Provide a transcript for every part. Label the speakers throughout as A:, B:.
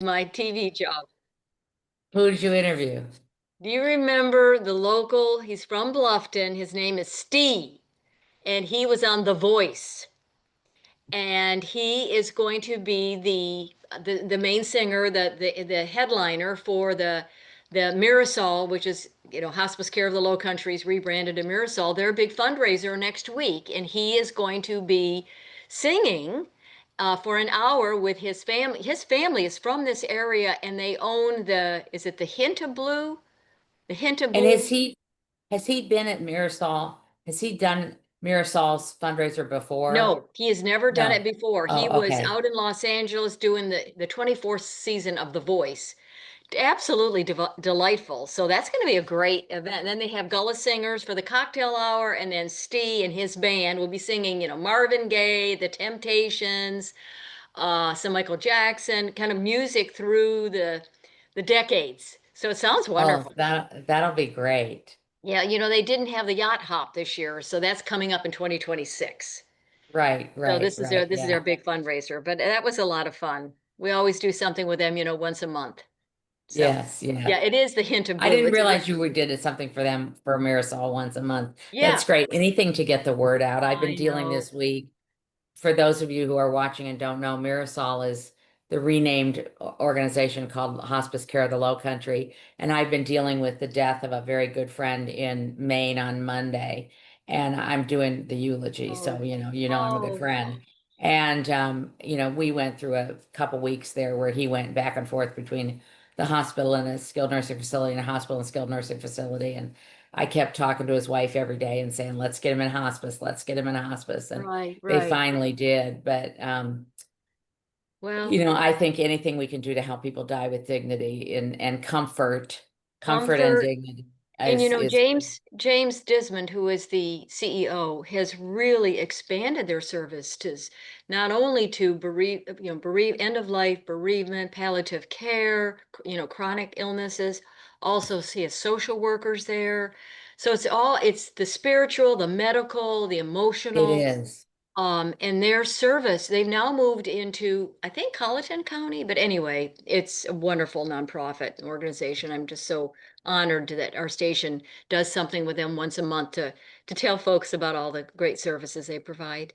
A: my TV job.
B: Who did you interview?
A: Do you remember the local? He's from Bluffton. His name is Steve, and he was on The Voice. And he is going to be the main singer, the headliner for the Mirasol, which is Hospice Care of the Low Countries rebranded to Mirasol. Their big fundraiser next week, and he is going to be singing for an hour with his family. His family is from this area, and they own is it the Hint of Blue? The Hint of
B: And
A: Blue.
B: has he been at Mirasol? Has he done Mirasol's fundraiser before?
A: No, he has never done it
B: No.
A: before. He
B: Oh,
A: was
B: okay.
A: out in Los Angeles doing the 24th season of The Voice. Absolutely delightful. So that's going to be a great event. And then they have Gullah singers for the cocktail hour, and then Steve and his band will be singing, Marvin Gaye, The Temptations, some Michael Jackson, kind of music through the decades. So it sounds
B: Oh,
A: wonderful.
B: that'll be great.
A: Yeah, they didn't have the yacht hop this year, so that's coming up in 2026.
B: Right,
A: So
B: right,
A: this
B: right.
A: is their
B: Yeah.
A: big fundraiser, but that was a lot of fun. We always do something with them, once a month. So
B: Yes, yeah.
A: yeah, it is the Hint of
B: I
A: Blue.
B: didn't
A: It's a
B: realize you did it something for them for Marisol once a month.
A: yeah.
B: That's great. Anything to get the word out. I've been
A: I
B: dealing
A: know.
B: this week. For those of you who are watching and don't know, Marisol is the renamed organization called Hospice Care of the Low Country. And I've been dealing with the death of a very good friend in Maine on Monday. And I'm doing the eulogy. So,
A: Oh,
B: I'm a good
A: oh,
B: friend. And, we went through a couple weeks there where he went back and forth between the hospital and a skilled nursing facility and a hospital and skilled nursing facility. And I kept talking to his wife every day and saying, let's get him in hospice. Let's get him in hospice. And
A: right,
B: they
A: right.
B: finally did. But,
A: Well,
B: I think anything we can do to help people die with dignity and comfort and
A: comfort.
B: dignity
A: And
B: is
A: James Dismond, who is the CEO, has really expanded their services not only to end of life bereavement, palliative care, chronic illnesses. Also, he has social workers there. So it's the spiritual, the medical, the
B: it
A: emotional.
B: is.
A: And their service, they've now moved into, I think, Colleton County, but anyway, it's a wonderful nonprofit organization. I'm just so honored that our station does something with them once a month to tell folks about all the great services they provide.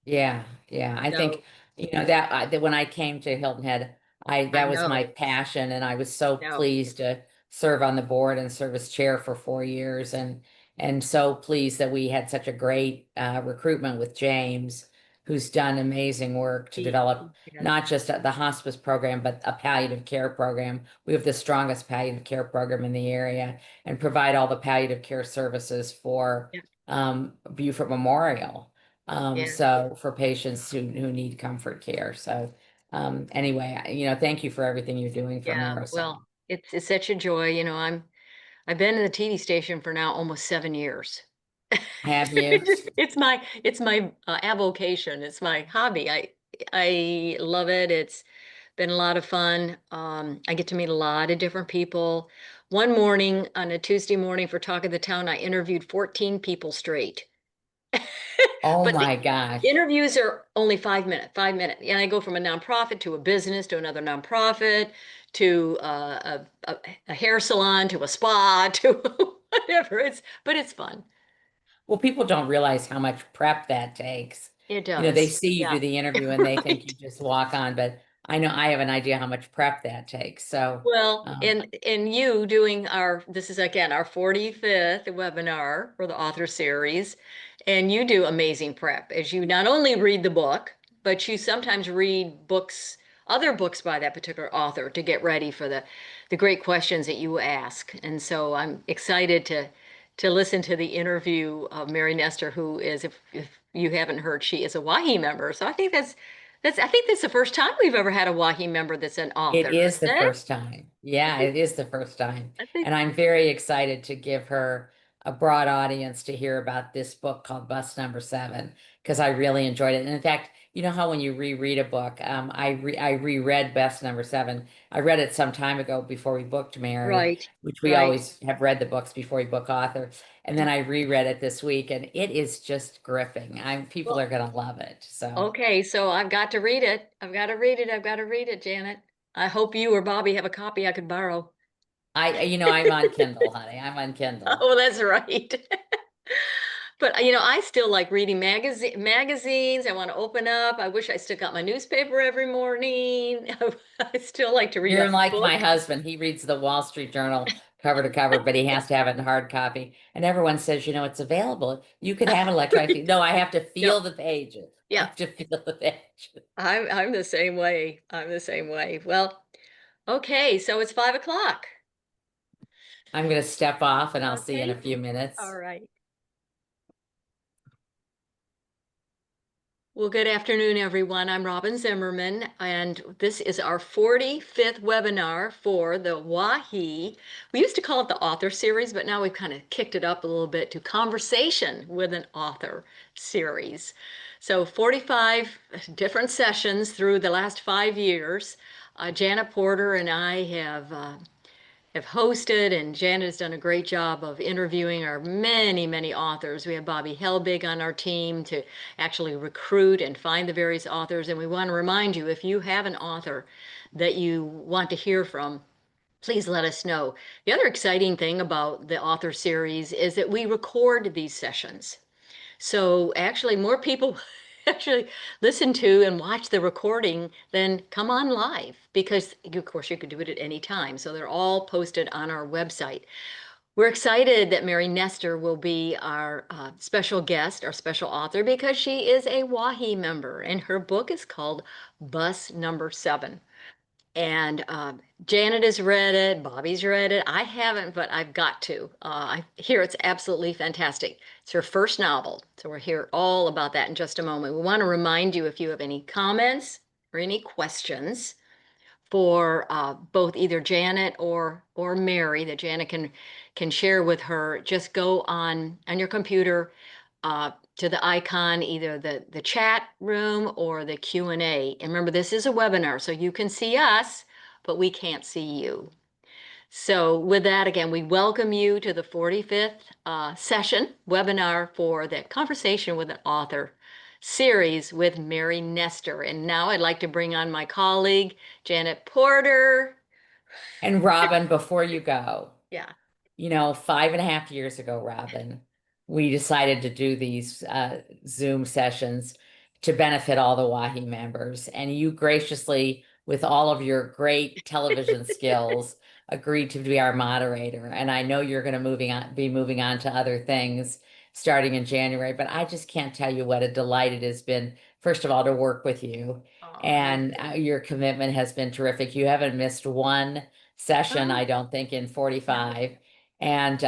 B: Yeah, yeah. I
A: So,
B: think, that when I came to Hilton Head,
A: I
B: that was my
A: know,
B: passion, and I was so
A: no,
B: pleased to serve on the board and serve as chair for 4 years, and so pleased that we had such a great recruitment with James, who's done amazing work to develop
A: yes,
B: not just the hospice program, but a palliative care program. We have the strongest palliative care program in the area, and provide all the palliative care services for
A: yeah,
B: Beaufort Memorial.
A: yeah,
B: So for patients who need comfort care. So anyway, thank you for everything you're doing for
A: yeah.
B: Marisol.
A: Well, it's such a joy. I've been in the TV station for now almost 7 years.
B: Have you?
A: It's my avocation. It's my hobby. I love it. It's been a lot of fun. I get to meet a lot of different people. One morning on a Tuesday morning for Talk of the Town, I interviewed 14 people straight.
B: Oh
A: But the
B: my gosh.
A: interviews are only 5 minutes, 5 minutes. And I go from a nonprofit to a business to another nonprofit to a hair salon to a spa to whatever. But it's fun.
B: Well, people don't realize how much prep that takes.
A: It
B: They
A: does.
B: see you
A: Yeah.
B: do the interview and they think you
A: Right.
B: just walk on, but I know I have an idea how much prep that takes. So,
A: Well,
B: um,
A: and you doing this is again our 45th webinar for the author series, and you do amazing prep as you not only read the book, but you sometimes read other books by that particular author to get ready for the great questions that you ask. And so I'm excited to listen to the interview of Mary Nestor, who is, if you haven't heard, she is a WAHHI member. So I think that's the first time we've ever had a WAHHI member that's an
B: it
A: author,
B: is
A: isn't
B: the
A: it?
B: first time.
A: I
B: Yeah,
A: think
B: it is the first time.
A: I think
B: And I'm very excited to give her a broad audience to hear about this book called Bus Number Seven, because I really enjoyed it. And in fact, you know how when you reread a book, I reread Bus Number Seven. I read it some time ago before we booked Mary,
A: right,
B: which we
A: right.
B: always have read the books before we book author. And then I reread it this week, and it is just gripping. People
A: Well,
B: are gonna love it. So.
A: okay, so I've got to read it. I've got to read it. I've got to read it, Janet. I hope you or Bobby have a copy I could borrow.
B: I'm on Kindle, honey. I'm on Kindle.
A: Oh, that's right. But I still like reading magazines. I want to open up. I wish I still got my newspaper every morning. I still like to read a
B: You're like my
A: book.
B: husband. He reads the Wall Street Journal cover to cover, but he has to have it in hard copy. And everyone says, it's available. You could have it electronically. No, I have to
A: No,
B: feel the pages. I
A: yeah,
B: have to feel the pages.
A: I'm the same way. I'm the same way. Well, okay, so it's 5 o'clock.
B: I'm going to step off and I'll see you in a
A: Okay.
B: few
A: All
B: minutes.
A: right. Well, good afternoon, everyone. I'm Robin Zimmerman, and this is our 45th webinar for the WAHHI. We used to call it the author series, but now we've kind of kicked it up a little bit to conversation with an author series. So 45 different sessions through the last 5 years. Janet Porter and I have hosted, and Janet has done a great job of interviewing our many, many authors. We have Bobby Helbig on our team to actually recruit and find the various authors. And we want to remind you, if you have an author that you want to hear from, please let us know. The other exciting thing about the author series is that we record these sessions. So actually, more people actually listen to and watch the recording than come on live because, of course, you could do it at any time. So they're all posted on our website. We're excited that Mary Nestor will be our special guest, our special author, because she is a WAHI member, and her book is called Bus Number 7. And Janet has read it, Bobby's read it. I haven't, but I've got to. I hear it's absolutely fantastic. It's her first novel, so we'll hear all about that in just a moment. We want to remind you if you have any comments or any questions for both either Janet or Mary that Janet can share with her, just go on your computer to the icon, either the chat room or the Q&A. And remember, this is a webinar, so you can see us, but we can't see you. So with that, again, we welcome you to the 45th session webinar for the Conversation with an Author series with Mary Nestor. And now I'd like to bring on my colleague, Janet Porter.
B: And Robin, before you go,
A: Yeah.
B: 5.5 years ago, Robin, we decided to do these Zoom sessions to benefit all the WAHI members. And you graciously, with all of your great television skills, agreed to be our moderator. And I know you're going to be moving on to other things starting in January, but I just can't tell you what a delight it has been, first of all, to work with you.
A: Oh, me
B: And
A: too.
B: your commitment has been terrific. You haven't missed one session,
A: Oh,
B: I don't think, in
A: no.
B: 45. And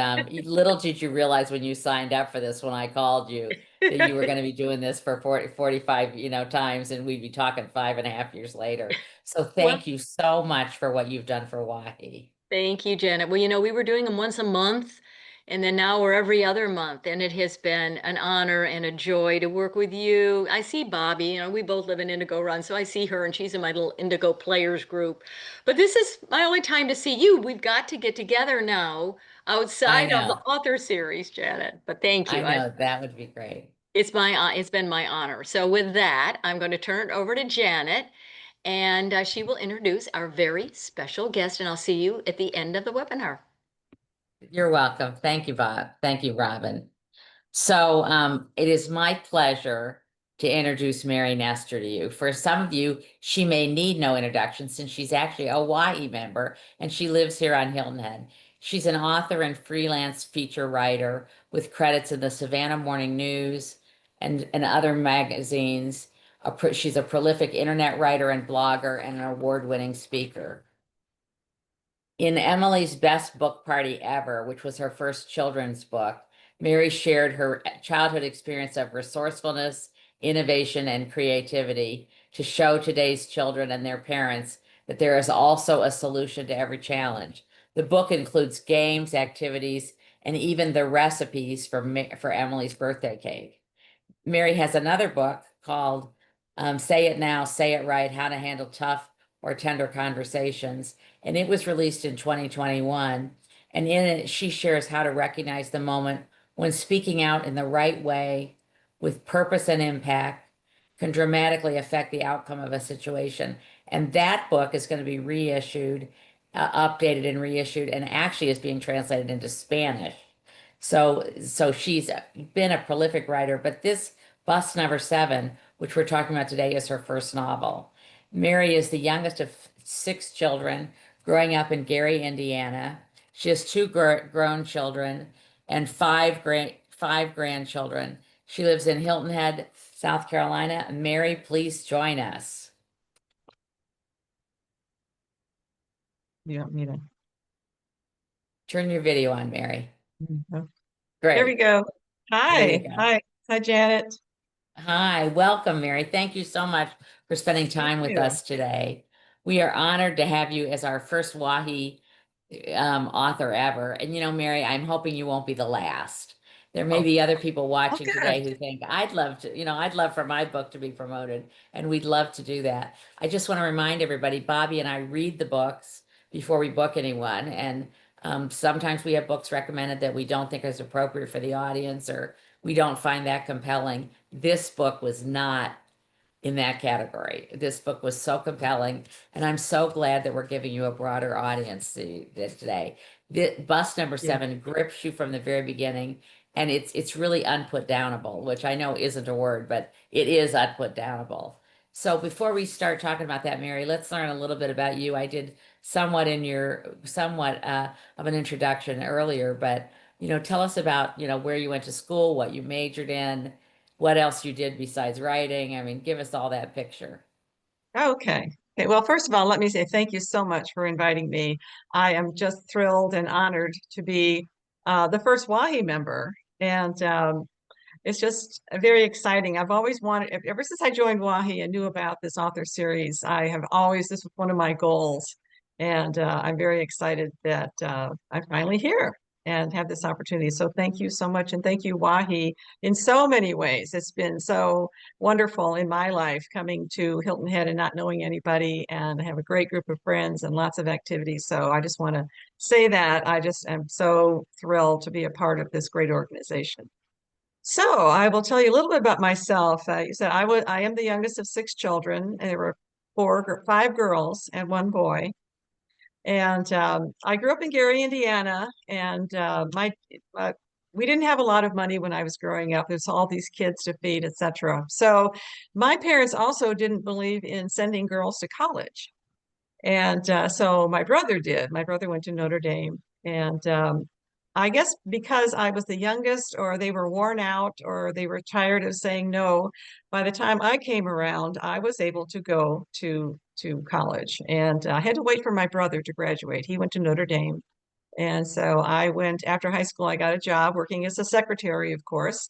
B: little did you realize when you signed up for this, when I called you, that you were going to be doing this for 45, times, and we'd be talking 5.5 years later. So
A: Well,
B: thank you so much for what you've done for WAHI.
A: thank you, Janet. Well, we were doing them once a month, and then now we're every other month, and it has been an honor and a joy to work with you. I see Bobby, we both live in Indigo Run, so I see her, and she's in my little Indigo Players group. But this is my only time to see you. We've got to get together now
B: I
A: outside of the
B: know.
A: author series, Janet. But thank
B: I
A: you.
B: know that would be great.
A: It's been my honor. So with that, I'm going to turn it over to Janet, and she will introduce our very special guest, and I'll see you at the end of the webinar.
B: You're welcome. Thank you, Bob. Thank you, Robin. So it is my pleasure to introduce Mary Nestor to you. For some of you, she may need no introduction since she's actually a WAHI member and she lives here on Hilton Head. She's an author and freelance feature writer with credits in the Savannah Morning News and other magazines. She's a prolific internet writer and blogger and an award-winning speaker. In Emily's Best Book Party Ever, which was her first children's book, Mary shared her childhood experience of resourcefulness, innovation, and creativity to show today's children and their parents that there is also a solution to every challenge. The book includes games, activities, and even the recipes for Emily's birthday cake. Mary has another book called Say It Now, Say It Right, How to Handle Tough or Tender Conversations. And it was released in 2021. And in it, she shares how to recognize the moment when speaking out in the right way with purpose and impact can dramatically affect the outcome of a situation. And that book is going to be reissued, updated and reissued, and actually is being translated into Spanish. So she's been a prolific writer, but this Bus Number Seven, which we're talking about today, is her first novel. Mary is the youngest of six children growing up in Gary, Indiana. She has two grown children and five grandchildren. She lives in Hilton Head, South Carolina. Mary, please join us.
C: You don't need it.
B: Turn your video on, Mary.
C: Mhm. There we
B: Great.
C: go.
B: There you
C: Hi.
B: go.
C: Hi. Hi, Janet.
B: Hi, welcome, Mary. Thank you so much for spending
C: Thank
B: time with
C: you.
B: us today. We are honored to have you as our first WAHI author ever. And Mary, I'm hoping you won't be the last. There may
C: Oh,
B: be other people
C: oh,
B: watching
C: good.
B: today who think, I'd love to, I'd love for my book to be promoted, and we'd love to do that. I just want to remind everybody, Bobby and I read the books before we book anyone. And sometimes we have books recommended that we don't think is appropriate for the audience, or we don't find that compelling. This book was not in that category. This book was so compelling, and I'm so glad that we're giving you a broader audience today. The Bus Number
C: Yeah.
B: Seven grips you from the very beginning, and it's really unputdownable, which I know isn't a word, but it is unputdownable. So before we start talking about that, Mary, let's learn a little bit about you. I did somewhat of an introduction earlier, but tell us about where you went to school, what you majored in, what else you did besides writing. I mean, give us all that picture.
C: Okay. Okay. Well, first of all, let me say thank you so much for inviting me. I am just thrilled and honored to be the first WAHI member. And it's just very exciting. I've always wanted, ever since I joined WAHI and knew about this author series, this was one of my goals. And I'm very excited that I'm finally here and have this opportunity. So thank you so much. And thank you, WAHI, in so many ways. It's been so wonderful in my life coming to Hilton Head and not knowing anybody, and I have a great group of friends and lots of activities. So I just want to say that I just am so thrilled to be a part of this great organization. So I will tell you a little bit about myself. You said I am the youngest of six children, and there were five girls and one boy. And I grew up in Gary, Indiana, and we didn't have a lot of money when I was growing up. There's all these kids to feed, etc. So my parents also didn't believe in sending girls to college. And so my brother did. My brother went to Notre Dame. And I guess because I was the youngest, or they were worn out, or they were tired of saying no, by the time I came around, I was able to go to college. And I had to wait for my brother to graduate. He went to Notre Dame. And so I went after high school, I got a job working as a secretary, of course.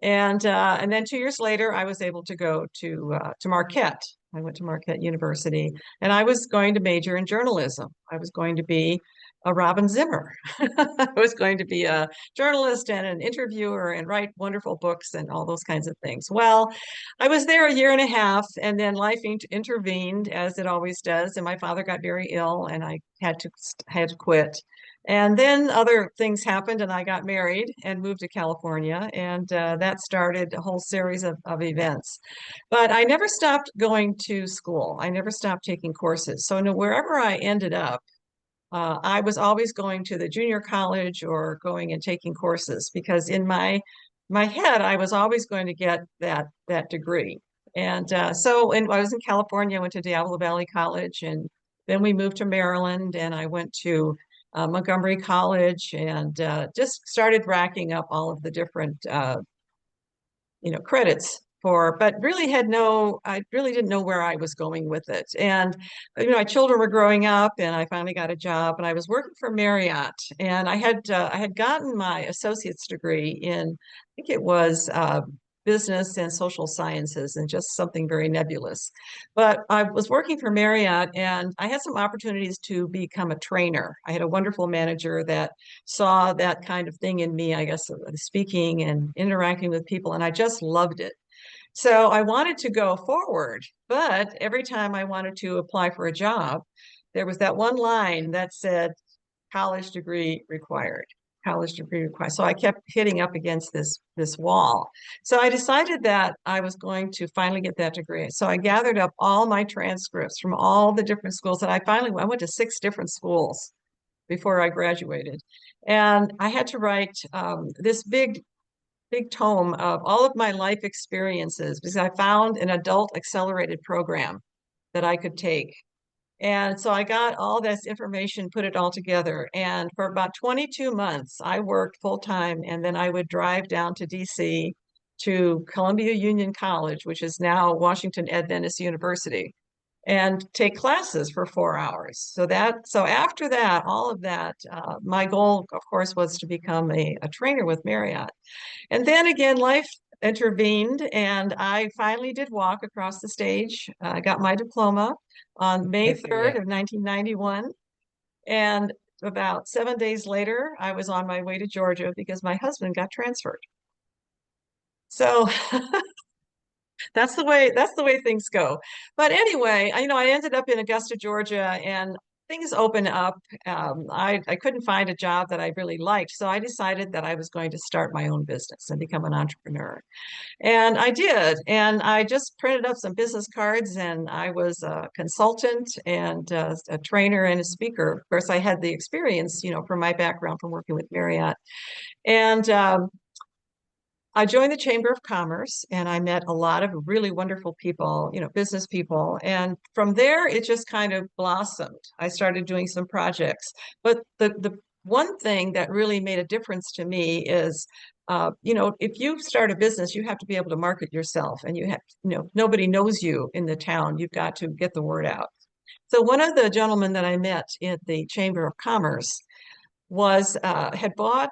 C: And then 2 years later, I was able to go to Marquette. I went to Marquette University, and I was going to major in journalism. I was going to be a Robin Zimmer. I was going to be a journalist and an interviewer and write wonderful books and all those kinds of things. Well, I was there a year and a half, and then life intervened, as it always does, and my father got very ill, and I had to quit. And then other things happened, and I got married and moved to California, and that started a whole series of events. But I never stopped going to school. I never stopped taking courses. So no, wherever I ended up, I was always going to the junior college or going and taking courses, because in my head, I was always going to get that degree. And I was in California. I went to Diablo Valley College, and then we moved to Maryland, and I went to Montgomery College, and just started racking up all of the different credits for, but I really didn't know where I was going with it. And, my children were growing up, and I finally got a job, and I was working for Marriott, and I had gotten my associate's degree in, I think it was business and social sciences, and just something very nebulous. But I was working for Marriott, and I had some opportunities to become a trainer. I had a wonderful manager that saw that kind of thing in me, I guess, speaking and interacting with people, and I just loved it. So I wanted to go forward, but every time I wanted to apply for a job, there was that one line that said college degree required. college degree required. So I kept hitting up against this wall. So I decided that I was going to finally get that degree. So I gathered up all my transcripts from all the different schools, and I went to 6 different schools before I graduated. And I had to write this big tome of all of my life experiences because I found an adult accelerated program that I could take. And so I got all this information, put it all together. And for about 22 months, I worked full time. And then I would drive down to DC to Columbia Union College, which is now Washington Adventist University, and take classes for 4 hours. So after that, all of that, my goal, of course, was to become a trainer with Marriott. And then again, life intervened, and I finally did walk across the stage. I got my diploma on May
B: Good for
C: 3rd
B: you.
C: of 1991. And about 7 days later, I was on my way to Georgia because my husband got transferred. So that's the way things go. But anyway, I ended up in Augusta, Georgia, and things opened up. I couldn't find a job that I really liked, so I decided that I was going to start my own business and become an entrepreneur. And I did. And I just printed up some business cards, and I was a consultant and a trainer and a speaker. Of course, I had the experience, from my background from working with Marriott. And I joined the Chamber of Commerce, and I met a lot of really wonderful people, business people. And from there, it just kind of blossomed. I started doing some projects. But the one thing that really made a difference to me is, if you start a business, you have to be able to market yourself, and nobody knows you in the town. You've got to get the word out. So one of the gentlemen that I met at the Chamber of Commerce had bought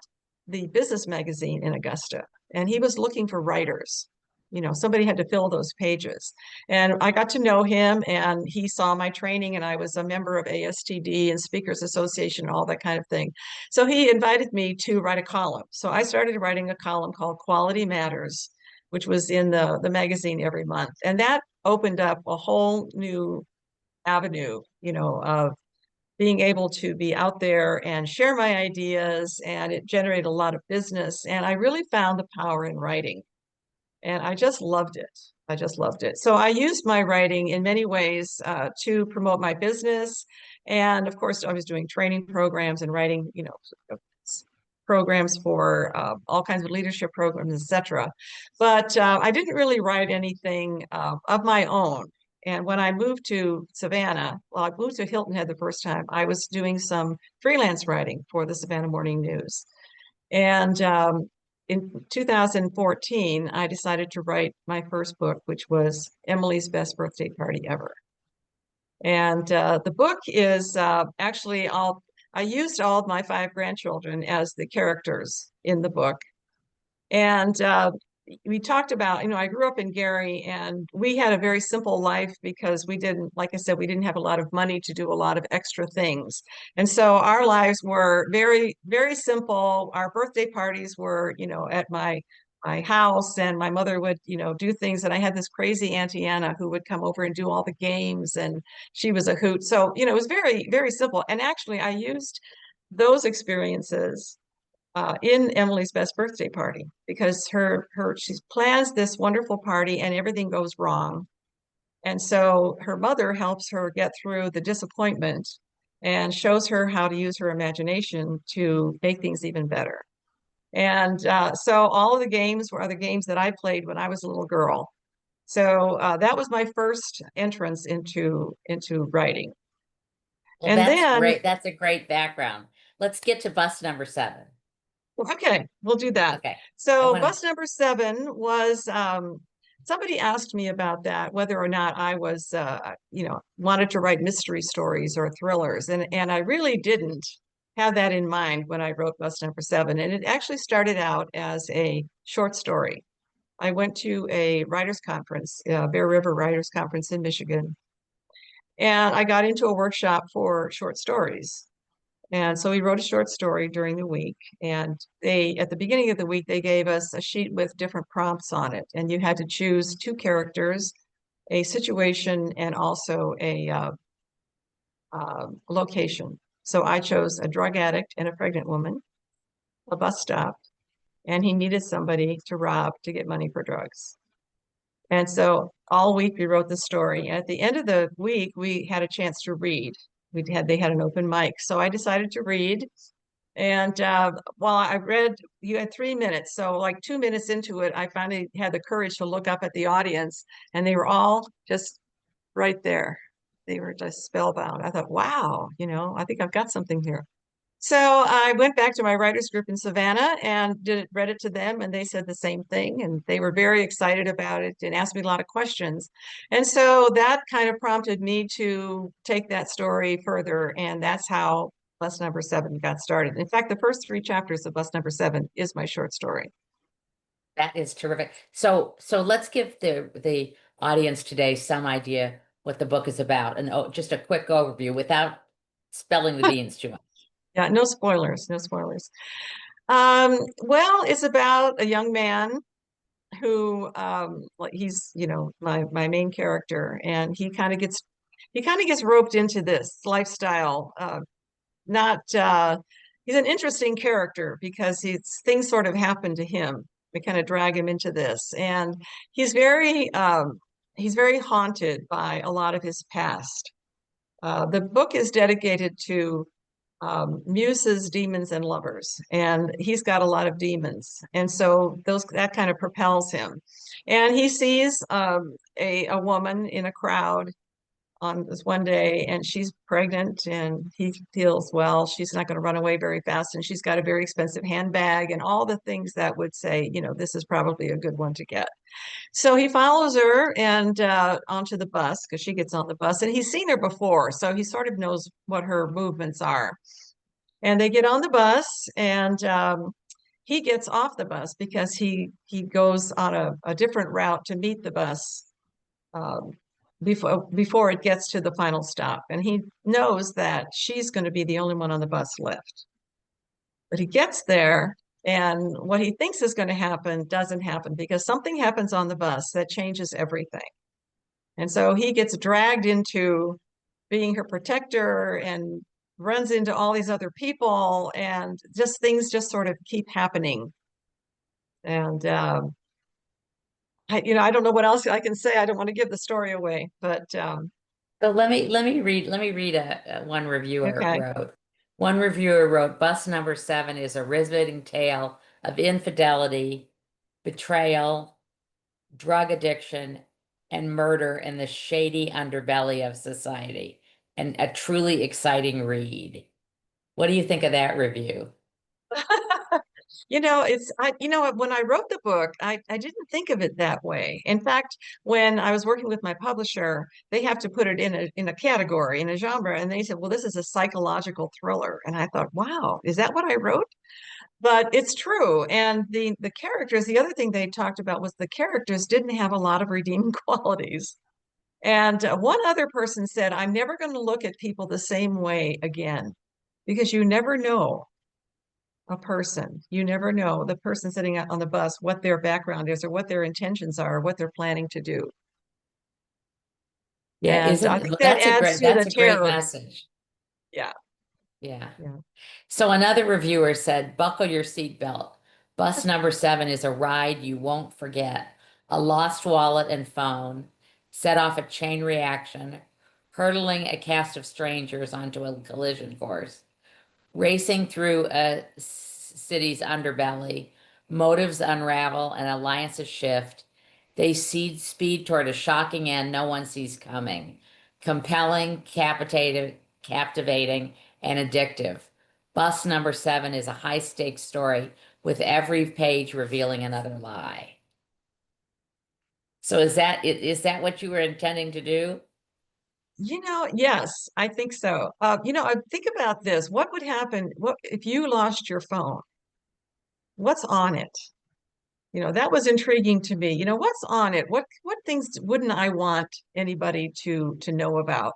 C: the business magazine in Augusta, and he was looking for writers. Somebody had to fill those pages. And I got to know him, and he saw my training, and I was a member of ASTD and Speakers Association, all that kind of thing. So he invited me to write a column. So I started writing a column called Quality Matters, which was in the magazine every month. And that opened up a whole new avenue, of being able to be out there and share my ideas, and it generated a lot of business. And I really found the power in writing, and I just loved it. I just loved it. So I used my writing in many ways to promote my business. And of course, I was doing training programs and writing, programs for all kinds of leadership programs, etc. But I didn't really write anything of my own. And when I moved to Savannah, well, I moved to Hilton Head the first time, I was doing some freelance writing for the Savannah Morning News. And in 2014, I decided to write my first book, which was Emily's Best Birthday Party Ever. And the book is actually I used all of my 5 grandchildren as the characters in the book. And we talked about, I grew up in Gary, and we had a very simple life because like I said, we didn't have a lot of money to do a lot of extra things. And so our lives were very, very simple. Our birthday parties were, at my house, and my mother would, do things. And I had this crazy Auntie Anna who would come over and do all the games, and she was a hoot. So, it was very, very simple. And actually, I used those experiences in Emily's Best Birthday Party, because she plans this wonderful party and everything goes wrong. And so her mother helps her get through the disappointment and shows her how to use her imagination to make things even better. And so all of the games were the games that I played when I was a little girl. So that was my first entrance into writing.
B: Well,
C: And
B: that's
C: then,
B: great. That's a great background. Let's get to bus number 7.
C: okay, we'll do that.
B: Okay.
C: So bus number 7 was somebody asked me about that, whether or not I was wanted to write mystery stories or thrillers, and I really didn't have that in mind when I wrote bus number 7. And it actually started out as a short story. I went to a writers conference, Bear River Writers Conference in Michigan, and I got into a workshop for short stories. And so we wrote a short story during the week, and at the beginning of the week, they gave us a sheet with different prompts on it, and you had to choose 2 characters, a situation, and also a location. So I chose a drug addict and a pregnant woman. a bus stop, and he needed somebody to rob to get money for drugs. And so all week we wrote the story. And at the end of the week, we had a chance to read. They had an open mic. So I decided to read. And while I read, you had 3 minutes. So like 2 minutes into it, I finally had the courage to look up at the audience, and they were all just right there. They were just spellbound. I thought, wow, I think I've got something here. So I went back to my writers group in Savannah and read it to them, and they said the same thing, and they were very excited about it and asked me a lot of questions. And so that kind of prompted me to take that story further, and that's how Bus Number 7 got started. In fact, the first 3 chapters of Bus Number 7 is my short story.
B: That is terrific. So let's give the audience today some idea what the book is about, and just a quick overview without spelling the beans too much.
C: Yeah, no spoilers, no spoilers. Well, it's about a young man who he's my main character, and he kind of gets roped into this lifestyle. Not He's an interesting character because things sort of happen to him. They kind of drag him into this, and he's very haunted by a lot of his past. The book is dedicated to muses, demons, and lovers, and he's got a lot of demons, and so that kind of propels him. And he sees a woman in a crowd on this one day, and she's pregnant, and he feels, well, she's not going to run away very fast, and she's got a very expensive handbag and all the things that would say, this is probably a good one to get. So he follows her and onto the bus, because she gets on the bus, and he's seen her before, so he sort of knows what her movements are. And they get on the bus, and he gets off the bus because he goes on a different route to meet the bus um, before it gets to the final stop. And he knows that she's going to be the only one on the bus left. But he gets there, and what he thinks is going to happen doesn't happen, because something happens on the bus that changes everything. And so he gets dragged into being her protector and runs into all these other people, and things just sort of keep happening. And I don't know what else I can say. I don't want to give the story away, but
B: So let me read one reviewer
C: okay.
B: wrote. One reviewer wrote, Bus Number 7 is a riveting tale of infidelity, betrayal, drug addiction, and murder in the shady underbelly of society, and a truly exciting read. What do you think of that review?
C: When I wrote the book, I didn't think of it that way. In fact, when I was working with my publisher, they have to put it in a category, in a genre, and they said, well, this is a psychological thriller. And I thought, wow, is that what I wrote? But it's true. And the characters, the other thing they talked about was the characters didn't have a lot of redeeming qualities. And one other person said, I'm never going to look at people the same way again, because you never know a person. You never know the person sitting on the bus, what their background is, or what their intentions are, or what they're planning to do.
B: Yeah,
C: And I think that adds to
B: that's
C: the
B: a great
C: terror.
B: message.
C: Yeah.
B: Yeah.
C: Yeah.
B: So another reviewer said, buckle your seatbelt. Bus Number 7 is a ride you won't forget. A lost wallet and phone set off a chain reaction, hurtling a cast of strangers onto a collision course, racing through a city's underbelly, motives unravel and alliances shift. They speed toward a shocking end no one sees coming. Compelling, captivating, and addictive. Bus Number 7 is a high-stakes story with every page revealing another lie. So is that what you were intending to do?
C: Yes, I think so. I think about this. What would happen? What if you lost your phone? What's on it? That was intriguing to me. What's on it? What things wouldn't I want anybody to know about?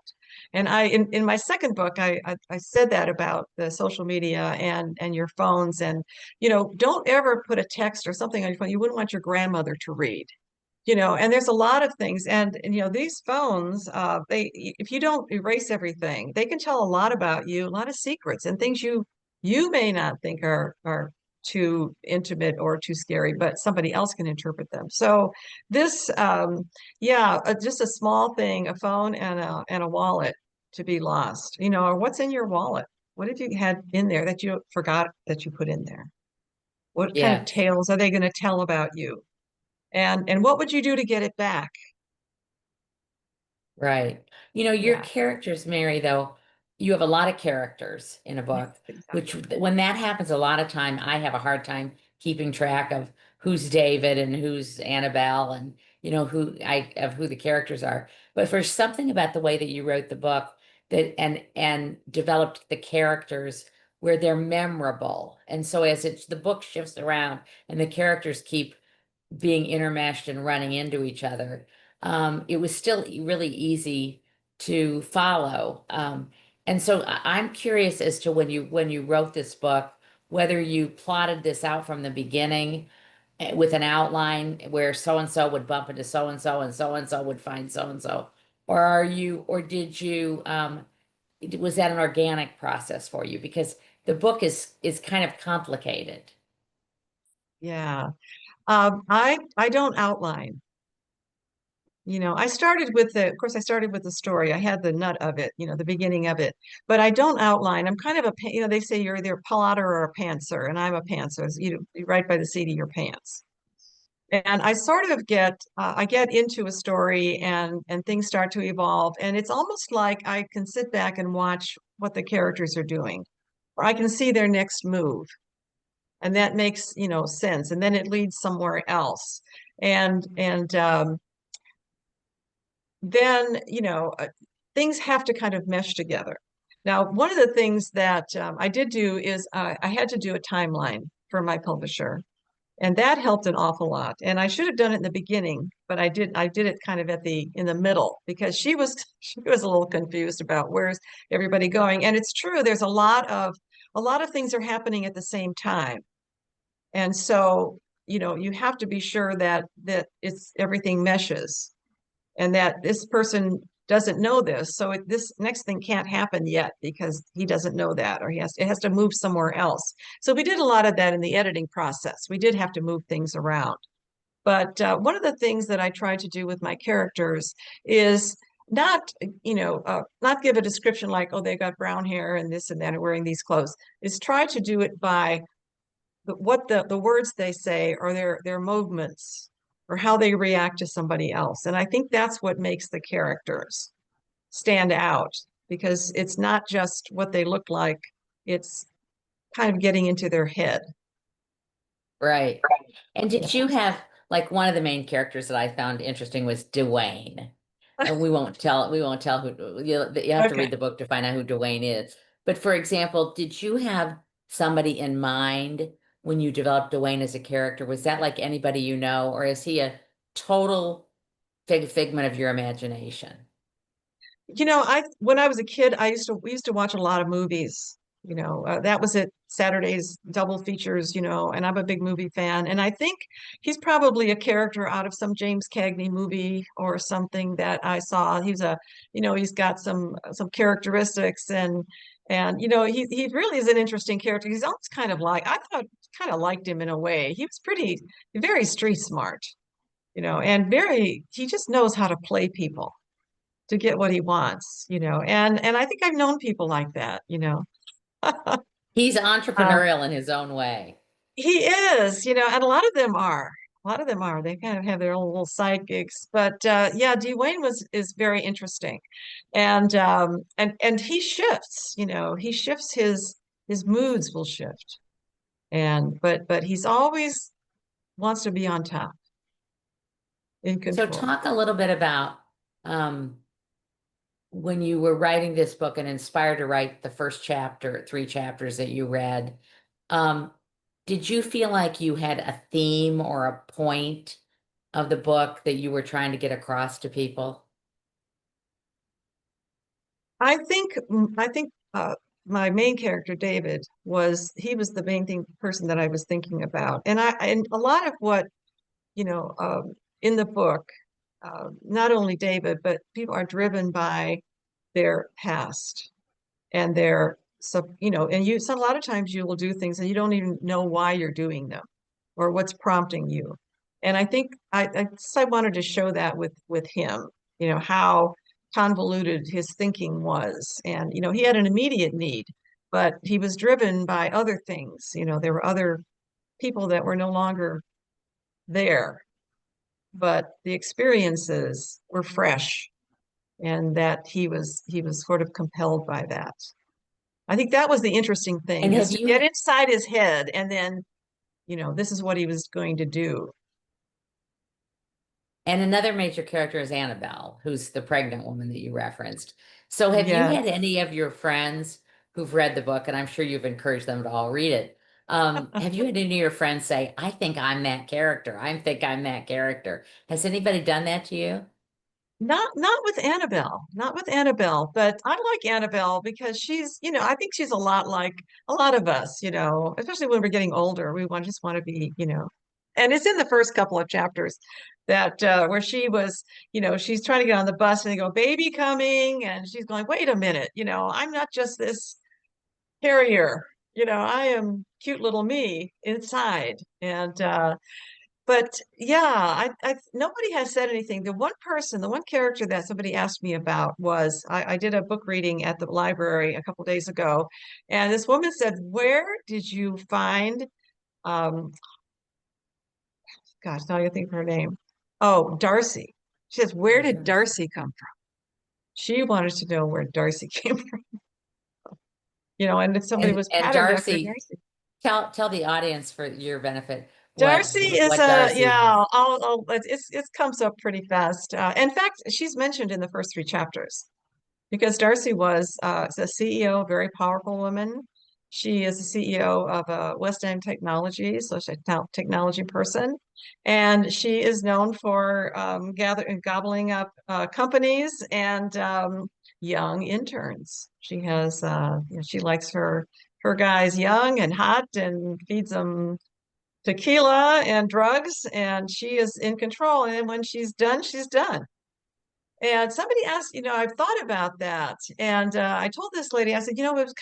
C: And in my second book, I said that about the social media and your phones, and don't ever put a text or something on your phone you wouldn't want your grandmother to read. And there's a lot of things, and these phones, if you don't erase everything, they can tell a lot about you, a lot of secrets and things you may not think are too intimate or too scary, but somebody else can interpret them. So this, yeah, just a small thing, a phone and a wallet to be lost, you know, or what's in your wallet? What have you had in there that you forgot that you put in there? What kind of
B: Yes.
C: tales are they going to tell about you? And what would you do to get it back?
B: Right. You know, your
C: Yeah,
B: characters, Mary, though, you have a lot of characters in a book, which
C: exactly.
B: when that happens, a lot of time I have a hard time keeping track of who's David and who's Annabelle and who the characters are. But for something about the way that you wrote the book that and developed the characters where they're memorable. And so as the book shifts around and the characters keep being intermeshed and running into each other, it was still really easy to follow. And so I'm curious as to when you wrote this book, whether you plotted this out from the beginning with an outline where so and so would bump into so and so would find so and so, or did you was that an organic process for you? Because the book is kind of complicated.
C: Yeah. I don't outline. You know, I started with of course, I started with the story. I had the nut of it, you know, the beginning of it, but I don't outline. I'm kind of you know, they say you're either a plotter or a pantser, and I'm a pantser. So you write by the seat of your pants. And I sort of I get into a story and things start to evolve. And it's almost like I can sit back and watch what the characters are doing, or I can see their next move. And that makes, you know, sense. And then it leads somewhere else. And then, you know, things have to kind of mesh together. Now, one of the things that I did do is I had to do a timeline for my publisher, and that helped an awful lot. And I should have done it in the beginning, but I did it kind of in the middle because she was a little confused about where's everybody going. And it's true, there's a lot of things are happening at the same time. And so, you know, you have to be sure that it's everything meshes and that this person doesn't know this. So this next thing can't happen yet because he doesn't know that, or it has to move somewhere else. So we did a lot of that in the editing process. We did have to move things around. But one of the things that I tried to do with my characters is not, not give a description like, oh, they got brown hair and this and that and wearing these clothes, is try to do it by what the words they say or their movements or how they react to somebody else. And I think that's what makes the characters stand out because it's not just what they look like, it's kind of getting into their head.
B: Right. And
C: Yeah.
B: did you have like one of the main characters that I found interesting was Dwayne. And we won't tell who you have to
C: Okay.
B: read the book to find out who Dwayne is. But for example, did you have somebody in mind when you developed Dwayne as a character? Was that like anybody you know, or is he a total figment of your imagination?
C: You know, I when I was a kid, we used to watch a lot of movies. You know, that was it. Saturday's double features. You know, and I'm a big movie fan, and I think he's probably a character out of some James Cagney movie or something that I saw. You know, he's got some characteristics, and you know, he really is an interesting character. He's almost kind of like I thought, kind of liked him in a way. He was very street smart. You know, and he just knows how to play people to get what he wants, you know. And I think I've known people like that, you know.
B: He's
C: Um,
B: entrepreneurial in his own way.
C: he is, you know, and a lot of them are. A lot of them are. They kind of have their own little side gigs. But yeah, Dwayne is very interesting. And he shifts, you know, he shifts his moods will shift. And but he's always wants to be on top, in
B: So
C: control.
B: talk a little bit about um when you were writing this book and inspired to write the first chapter, three chapters that you read, um, did you feel like you had a theme or a point of the book that you were trying to get across to people?
C: I think my main character David he was the main person that I was thinking about, and a lot of what you know in the book, not only David but people are driven by their past and so, and a lot of times you will do things and you don't even know why you're doing them or what's prompting you. And I think I wanted to show that with him, how convoluted his thinking was. And, he had an immediate need, but he was driven by other things. There were other people that were no longer there, but the experiences were fresh and that he was sort of compelled by that. I think that was the interesting thing
B: And
C: is
B: have
C: to
B: you
C: get inside his head and then, this is what he was going to do.
B: and another major character is Annabelle, who's the pregnant woman that you referenced. So have you
C: Yeah.
B: had any of your friends who've read the book, and I'm sure you've encouraged them to all read it. Have you had any of your friends say, I think I'm that character. I think I'm that character. Has anybody done that to you?
C: Not with Annabelle, not with Annabelle, but I like Annabelle because she's, I think she's a lot like a lot of us, especially when we're getting older. Just want to be, and it's in the first couple of chapters that where she was, she's trying to get on the bus and they go, baby coming, and she's going, wait a minute, I'm not just this carrier, I am cute little me inside. And but yeah, nobody has said anything. The one character that somebody asked me about was I did a book reading at the library a couple days ago, and this woman said, "Where did you find?" Um, gosh, now I can think of her name. Oh, Darcy. She says, "Where
B: Oh,
C: did
B: Darcy.
C: Darcy come from?" She wanted to know where Darcy came from, and if somebody was
B: And
C: patterned after
B: Darcy,
C: Darcy.
B: tell the audience for your benefit
C: Darcy is
B: what
C: a
B: Darcy is.
C: yeah. It comes up pretty fast. In fact, she's mentioned in the first three chapters. Because Darcy was a CEO, very powerful woman. She is the CEO of West End Technology, so she's a technology person. And she is known for gobbling up companies and young interns. She likes her guys young and hot and feeds them tequila and drugs, and she is in control. And when she's done, she's done. And somebody asked, I've thought about that. And I told this lady, I said, it's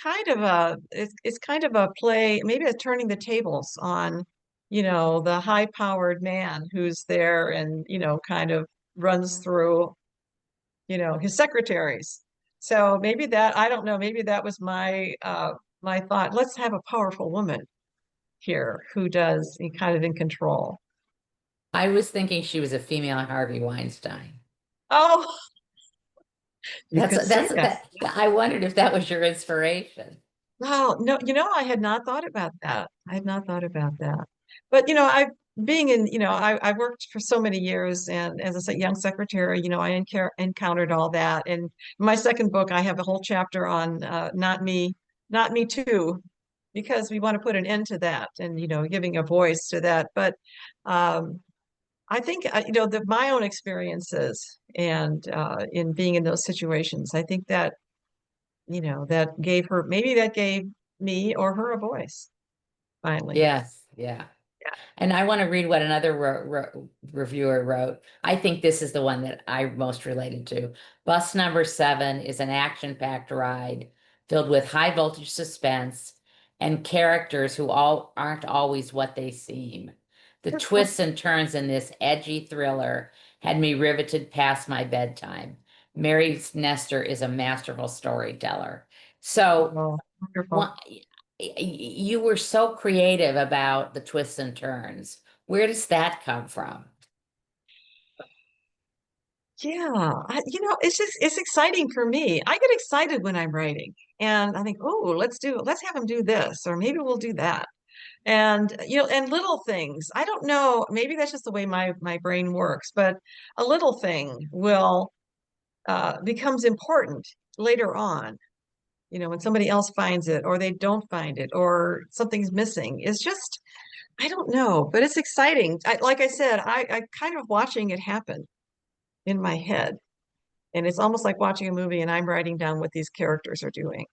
C: kind of a play, maybe it's turning the tables on, the high-powered man who's there and, kind of runs through, his secretaries. So maybe that, I don't know, maybe that was my thought. Let's have a powerful woman here who does kind of in control.
B: I was thinking she was a female Harvey Weinstein.
C: Oh, you could say that.
B: That. I wondered if that was your inspiration.
C: Wow, no, I had not thought about that. I had not thought about that. But I being in, I worked for so many years and as I said, young secretary, I encountered all that. And in my second book, I have a whole chapter on not me too, because we want to put an end to that and giving a voice to that. But I think my own experiences and in being in those situations, I think that that gave me or her a voice finally.
B: Yes, yeah. And I want to read what another reviewer wrote. I think this is the one that I most related to. Bus number 7 is an action-packed ride filled with high voltage suspense and characters who all aren't always what they seem. The twists and turns in this edgy thriller had me riveted past my bedtime. Mary Nestor is a masterful storyteller. So,
C: Oh, wonderful.
B: one, you were so creative about the twists and turns. Where does that come from?
C: Yeah, it's exciting for me. I get excited when I'm writing, and I think, oh, let's have them do this, or maybe we'll do that. And and little things. I don't know, maybe that's just the way my brain works, but a little thing will becomes important later on. When somebody else finds it, or they don't find it, or something's missing. It's just, I don't know, but it's exciting. Like I said, I kind of watching it happen in my head. And it's almost like watching a movie and I'm writing down what these characters are doing.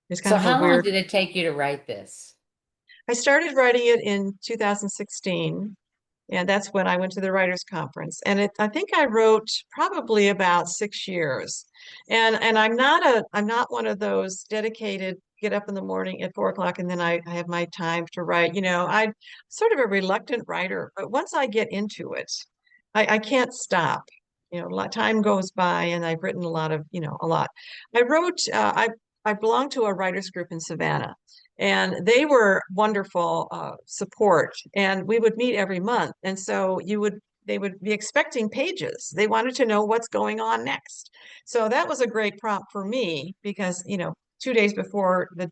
C: It's kind
B: So
C: of a
B: how long
C: weird.
B: did it take you to write this?
C: I started writing it in 2016, and that's when I went to the writers conference. And I think I wrote probably about 6 years. And I'm not one of those dedicated get up in the morning at 4 o'clock and then I have my time to write. I'm sort of a reluctant writer, but once I get into it, I can't stop. A lot time goes by and I've written a lot of, a lot. I wrote, I belonged to a writers group in Savannah, and they were wonderful support, and we would meet every month. And so they would be expecting pages. They wanted to know what's going on next. So that was a great prompt for me because, 2 days before the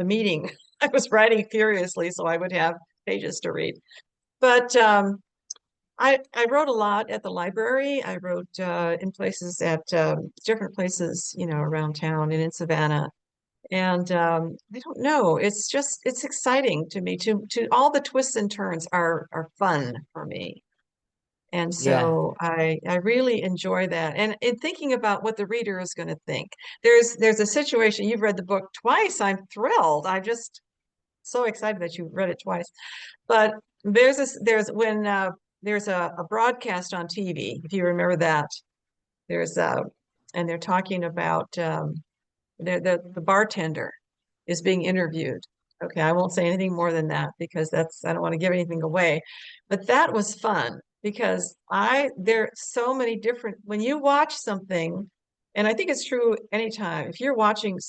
C: meeting, I was writing furiously so I would have pages to read. But I wrote a lot at the library. I wrote in places at different places, around town and in Savannah. And I don't know, it's exciting to me. To all the twists and turns are fun for me. And
B: Yeah.
C: so I really enjoy that. And in thinking about what the reader is going to think. There's a situation, you've read the book twice. I'm thrilled. I'm just so excited that you read it twice. But there's a broadcast on TV, if you remember that. There's and they're talking about the bartender is being interviewed. Okay, I won't say anything more than that because I don't want to give anything away. But that was fun because there are so many different, when you watch something, and I think it's true anytime, if you're watching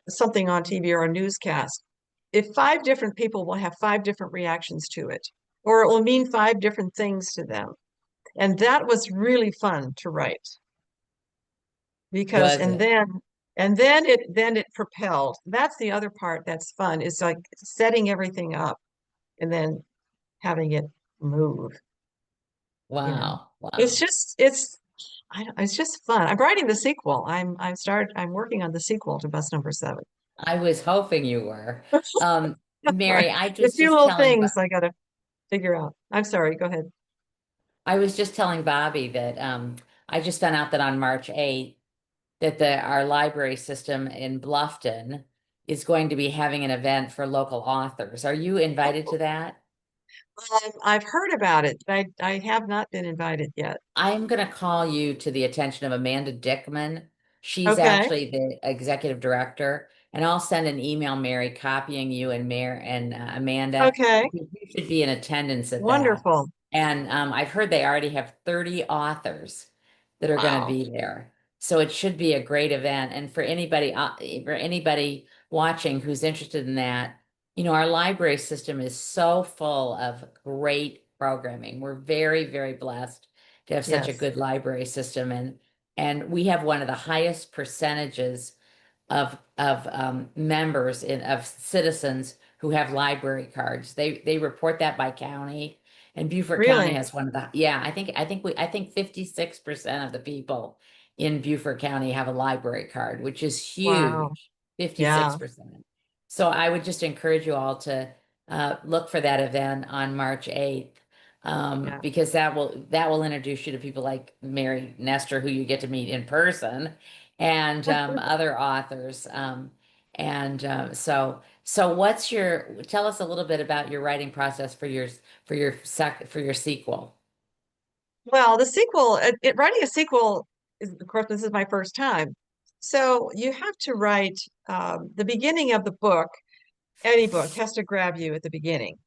C: something on TV or a newscast, if 5 different people will have 5 different reactions to it, or it will mean 5 different things to them. And that was really fun to write because
B: Was it?
C: then it propelled. That's the other part that's fun, is like setting everything up and then having it move, you know.
B: Wow.
C: It's
B: Wow.
C: just it's it's just fun. I'm writing the sequel. I'm working on the sequel to Bus Number 7.
B: I was hoping you were. Mary, I
C: A
B: was
C: few
B: just
C: little
B: telling,
C: things I gotta figure out. I'm sorry, go ahead.
B: I was just telling Bobby that I just found out that on March 8th that our library system in Bluffton is going to be having an event for local authors. Are you invited to that?
C: I've heard about it, but I have not been invited yet.
B: I'm going to call you to the attention of Amanda Dickman. She's
C: Okay.
B: actually the executive director, and I'll send an email, Mary, copying you and Amanda,
C: Okay.
B: because you should be in attendance at that.
C: Wonderful.
B: And I've heard they already have 30 authors that are going to
C: Wow.
B: be there. So it should be a great event. And for anybody watching who's interested in that, our library system is so full of great programming. We're very, very blessed to have such a
C: Yes.
B: good library system, and we have one of the highest percentages of members of citizens who have library cards. They report that by county, and Beaufort County
C: Really?
B: has one of the, yeah, I think 56% of the people in Beaufort County have a library card, which is
C: Wow.
B: huge,
C: Yeah.
B: 56%. So I would just encourage you all to look for that event on March 8th.
C: Yeah.
B: Because that will introduce you to people like Mary Nestor, who you get to meet in person, and other authors. So tell us a little bit about your writing process for your sequel.
C: Well, the sequel, writing a sequel is, of course, this is my first time. So you have to write the beginning of the book. Any book has to grab you at the beginning.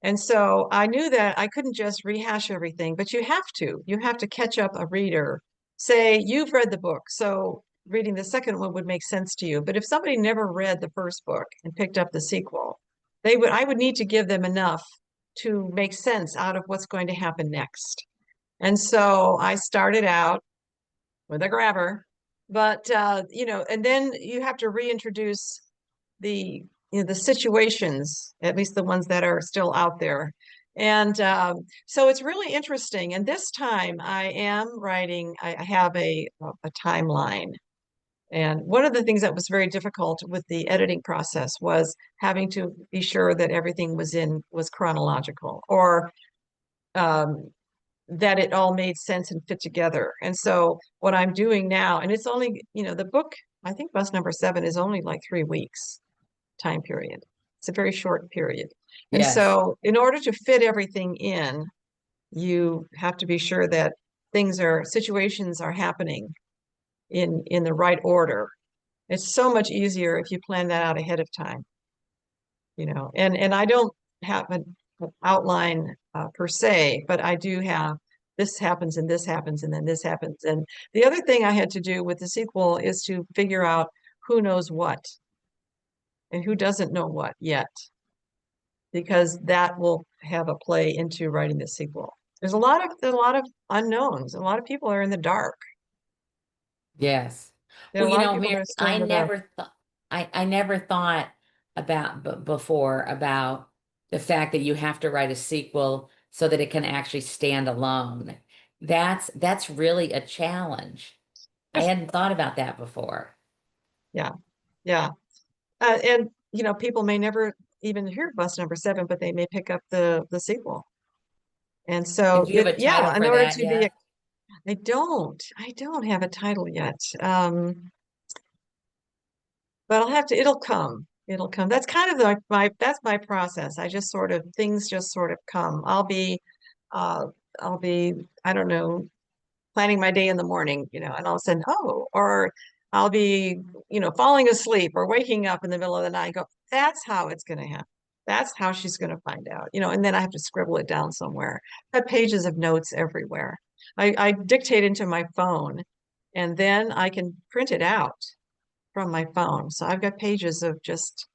C: And so I knew that I couldn't just rehash everything, but you have to. You have to catch up a reader. Say, you've read the book, so reading the second one would make sense to you. But if somebody never read the first book and picked up the sequel, I would need to give them enough to make sense out of what's going to happen next. And so I started out with a grabber, but and then you have to reintroduce the the situations, at least the ones that are still out there. And so it's really interesting. And this time I am writing, I have a timeline. And one of the things that was very difficult with the editing process was having to be sure that everything was chronological, or um, that it all made sense and fit together. And so what I'm doing now, and it's only, the book, I think Bus Number 7 is only like 3 weeks time period. It's a very short period. And
B: Yes.
C: so in order to fit everything in, you have to be sure that situations are happening in the right order. It's so much easier if you plan that out ahead of time, you know. And I don't have an outline per se, but I do have this happens and this happens and then this happens. And the other thing I had to do with the sequel is to figure out who knows what and who doesn't know what yet, because that will have a play into writing the sequel. There's a lot of unknowns. A lot of people are in the dark.
B: Yes.
C: There are
B: Well,
C: a
B: you
C: lot of
B: know,
C: people
B: Mary,
C: that are still in the dark.
B: I never thought about before about the fact that you have to write a sequel so that it can actually stand alone. That's really a challenge. I
C: Yes.
B: hadn't thought about that before.
C: Yeah, yeah. And you know, people may never even hear bus number 7, but they may pick up the sequel. And
B: And
C: so
B: do you have a title
C: yeah, in
B: for
C: order
B: that
C: to be,
B: yet?
C: I don't have a title yet. But I'll have to, it'll come. It'll come. That's kind of that's my process. I just sort of, things just sort of come. Uh, I'll be, I don't know, planning my day in the morning, you know, and all of a sudden, oh, or I'll be, you know, falling asleep or waking up in the middle of the night and go, that's how it's going to happen. That's how she's going to find out, you know, and then I have to scribble it down somewhere. I have pages of notes everywhere. I dictate into my phone and then I can print it out from my phone. So I've got pages of just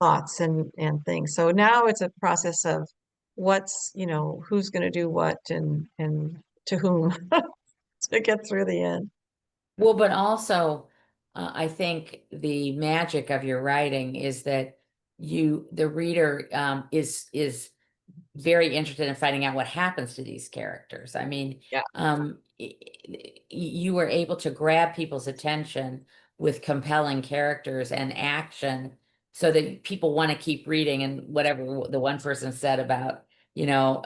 C: thoughts and things. So now it's a process of what's, you know, who's going to do what and to whom to get through the end.
B: Well, but also, I think the magic of your writing is that the reader, is very interested in finding out what happens to these characters. I mean,
C: Yeah.
B: you were able to grab people's attention with compelling characters and action so that people want to keep reading. And whatever the one person said about, you know,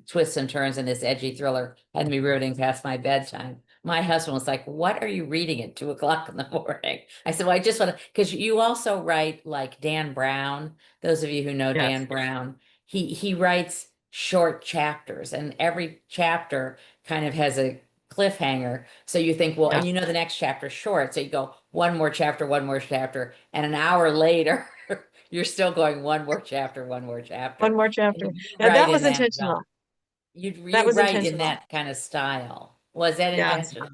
B: twists and turns in this edgy thriller had me riveting past my bedtime. My husband was like, "What are you reading at 2 o'clock in the morning?" I said, "Well, I just want to," because you also write like Dan Brown. Those of you who know
C: Yes.
B: Dan Brown, he writes short chapters, and every chapter kind of has a cliffhanger. So you think, well,
C: Yeah.
B: and you know the next chapter's short, so you go one more chapter, and an hour later, you're still going one more
C: One
B: chapter.
C: more
B: And
C: chapter.
B: you
C: Yeah,
B: write
C: that
B: in
C: was
B: that
C: intentional. That
B: you
C: was
B: write in
C: intentional.
B: that kind of style. Was that
C: Yeah.
B: intentional?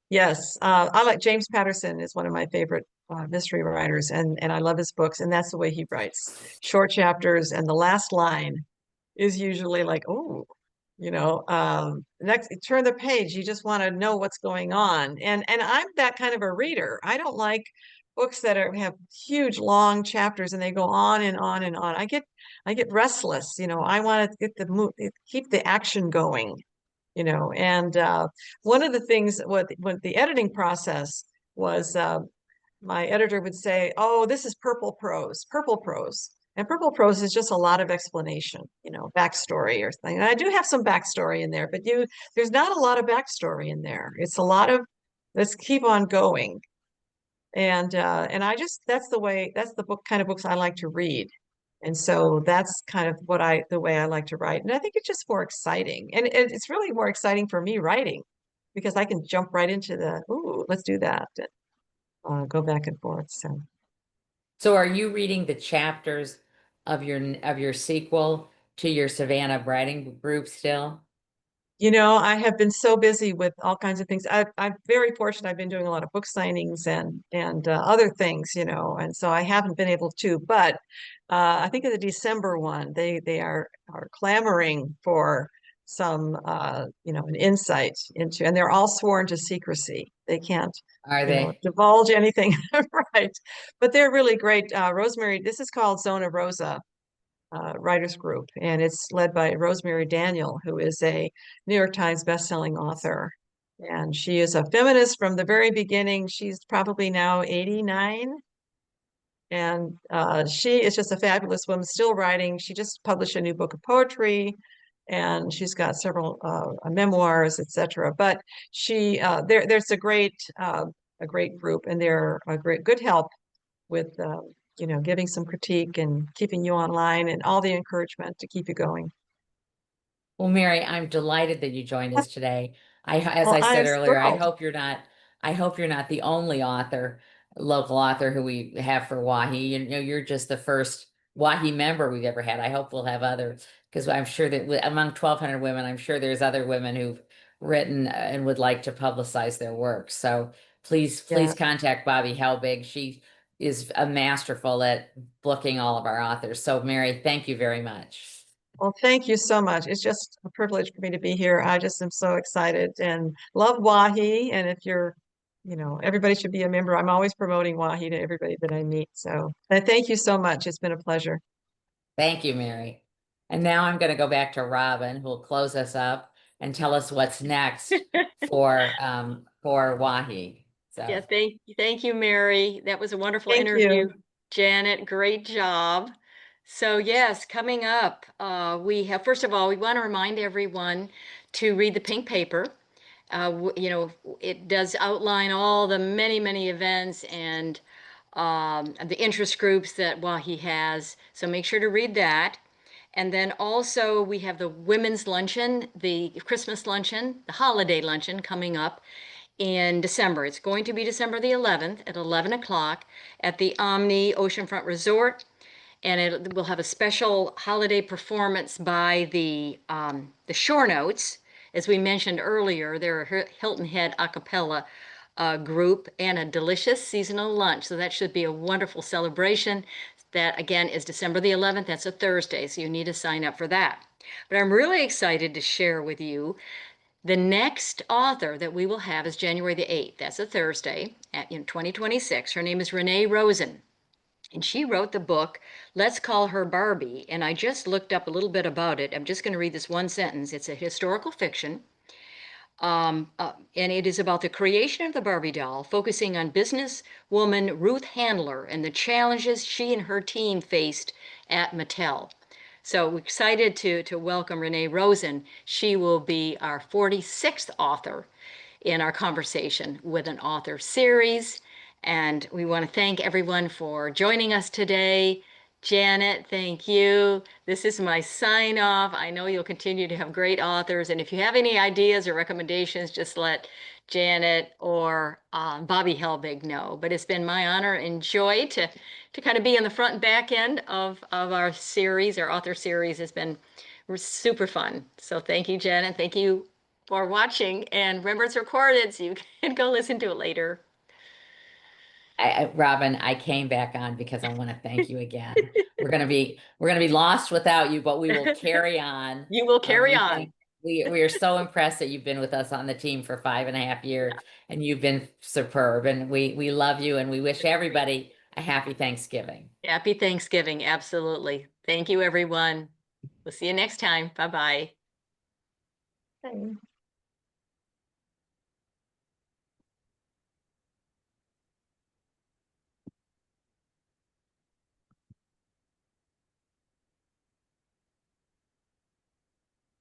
C: Yes. I like James Patterson is one of my favorite mystery writers, and I love his books, and that's the way he writes. Short chapters, and the last line is usually like, oh, you know, next turn the page. You just want to know what's going on. And I'm that kind of a reader. I don't like books that have huge long chapters and they go on and on and on. I get restless, you know. I want to get keep the action going, you know. And one of the things what the editing process was, my editor would say, "Oh, this is purple prose, purple prose." And purple prose is just a lot of explanation, you know, backstory or something. And I do have some backstory in there, but there's not a lot of backstory in there. It's a lot of let's keep on going. And I just that's the book kind of books I like to read. And so that's kind of the way I like to write. And I think it's just more exciting. And it's really more exciting for me writing because I can jump right into ooh, let's do that. Go back and forth. So.
B: So are you reading the chapters of your sequel to your Savannah writing group still?
C: You know, I have been so busy with all kinds of things. I'm very fortunate. I've been doing a lot of book signings and other things, you know, and so I haven't been able to. But I think of the December one, they are clamoring for some, you know, an insight into, and they're all sworn to secrecy. They can't,
B: Are
C: you know,
B: they?
C: divulge anything, right? But they're really great. Rosemary, this is called Zona Rosa writers group, and it's led by Rosemary Daniel, who is a New York Times bestselling author. And she is a feminist from the very beginning. She's probably now 89. And she is just a fabulous woman, still writing. She just published a new book of poetry, and she's got several memoirs, etc. But there's a great group, and they're a great good help with you know, giving some critique and keeping you online and all the encouragement to keep you going.
B: Well, Mary, I'm delighted that you joined us today. As
C: Well,
B: I
C: I
B: said
C: am
B: earlier,
C: thrilled.
B: I hope you're not the only author local author who we have for WAHI. You know, you're just the first WAHI member we've ever had. I hope we'll have others, because I'm sure that among 1,200 women, I'm sure there's other women who've written and would like to publicize their work. So please
C: Yeah.
B: contact Bobby Helbig. She is a masterful at booking all of our authors. So Mary, thank you very much.
C: Well, thank you so much. It's just a privilege for me to be here. I just am so excited and love WAHI. And if you're, everybody should be a member. I'm always promoting WAHI to everybody that I meet. So thank you so much. It's been a pleasure.
B: Thank you, Mary. And now I'm going to go back to Robin, who will close us up and tell us what's next for WAHI. So
A: Yeah, thank you, Mary. That was a wonderful
C: Thank
A: interview.
C: you.
A: Janet, great job. So yes, coming up, we have, first of all, we want to remind everyone to read the pink paper. It does outline all the many events and the interest groups that WAHI has. So make sure to read that. And then also we have the women's luncheon, the Christmas luncheon, the holiday luncheon coming up in December. It's going to be December the 11th at 11 o'clock at the Omni Oceanfront Resort. And it will have a special holiday performance by the Shore Notes. As we mentioned earlier, they're a Hilton Head a cappella group, and a delicious seasonal lunch. So that should be a wonderful celebration. That again is December the 11th. That's a Thursday, so you need to sign up for that. But I'm really excited to share with you the next author that we will have is January the 8th. That's a Thursday in 2026. Her name is Renee Rosen. And she wrote the book, Let's Call Her Barbie. And I just looked up a little bit about it. I'm just going to read this one sentence. It's a historical fiction. And it is about the creation of the Barbie doll, focusing on businesswoman Ruth Handler and the challenges she and her team faced at Mattel. So we're excited to welcome Renee Rosen. She will be our 46th author in our conversation with an author series. And we want to thank everyone for joining us today. Janet, thank you. This is my sign off. I know you'll continue to have great authors. And if you have any ideas or recommendations, just let Janet or Bobby Helbig know. But it's been my honor and joy to kind of be on the front and back end of our series. Our author series has been super fun. So thank you, Janet. Thank you for watching. And remember, it's recorded, so you can go listen to it later.
B: Robin, I came back on because I want to thank you again. We're gonna be lost without you, but we will carry on.
A: You will carry
B: We
A: on.
B: thank we are so impressed that you've been with us on the team for 5.5 years, and you've been superb. And we love you, and we wish everybody a happy Thanksgiving.
A: Happy Thanksgiving. Absolutely. Thank you, everyone. We'll see you next time. Bye-bye.
C: Okay.